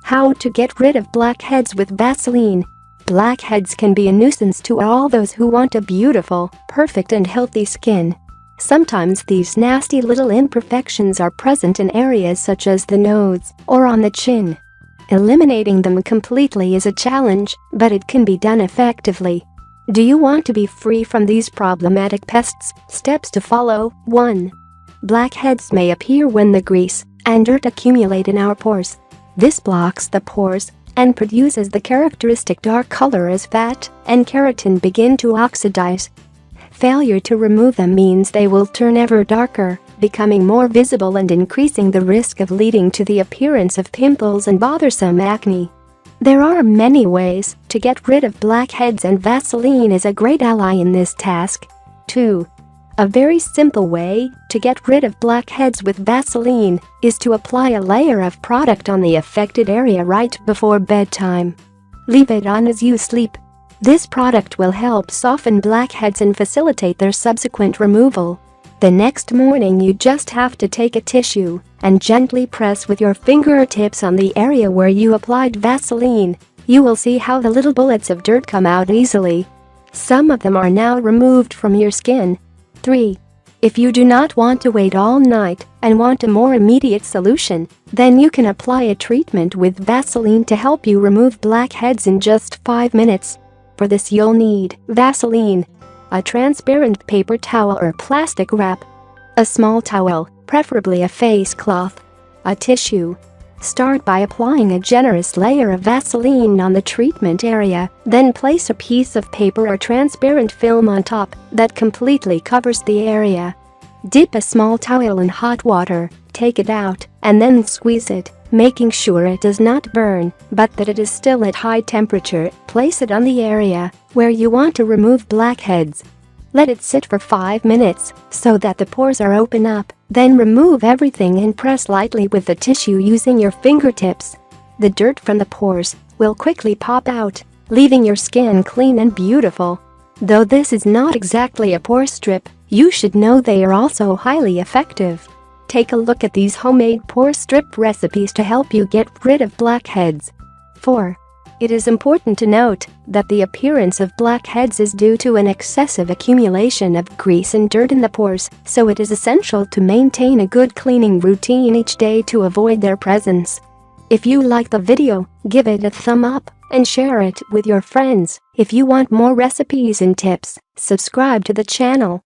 How to get rid of blackheads with Vaseline. Blackheads can be a nuisance to all those who want a beautiful, perfect and healthy skin. Sometimes these nasty little imperfections are present in areas such as the nose or on the chin. Eliminating them completely is a challenge, but it can be done effectively. Do you want to be free from these problematic pests? Steps to follow. 1. Blackheads may appear when the grease and dirt accumulate in our pores. This blocks the pores and produces the characteristic dark color as fat and keratin begin to oxidize. Failure to remove them means they will turn ever darker, becoming more visible and increasing the risk of leading to the appearance of pimples and bothersome acne. There are many ways to get rid of blackheads, and Vaseline is a great ally in this task. 2. A very simple way to get rid of blackheads with Vaseline is to apply a layer of product on the affected area right before bedtime. Leave it on as you sleep. This product will help soften blackheads and facilitate their subsequent removal. The next morning you just have to take a tissue and gently press with your fingertips on the area where you applied Vaseline. You will see how the little bullets of dirt come out easily. Some of them are now removed from your skin. 3. If you do not want to wait all night and want a more immediate solution, then you can apply a treatment with Vaseline to help you remove blackheads in just 5 minutes. For this you'll need Vaseline, a transparent paper towel or plastic wrap, a small towel, preferably a face cloth, a tissue. Start by applying a generous layer of Vaseline on the treatment area, then place a piece of paper or transparent film on top that completely covers the area. Dip a small towel in hot water, take it out, and then squeeze it, making sure it does not burn, but that it is still at high temperature. Place it on the area where you want to remove blackheads. Let it sit for 5 minutes so that the pores are open up, then remove everything and press lightly with the tissue using your fingertips. The dirt from the pores will quickly pop out, leaving your skin clean and beautiful. Though this is not exactly a pore strip, you should know they are also highly effective. Take a look at these homemade pore strip recipes to help you get rid of blackheads. 4. It is important to note that the appearance of blackheads is due to an excessive accumulation of grease and dirt in the pores, so it is essential to maintain a good cleaning routine each day to avoid their presence. If you like the video, give it a thumb up and share it with your friends. If you want more recipes and tips, subscribe to the channel.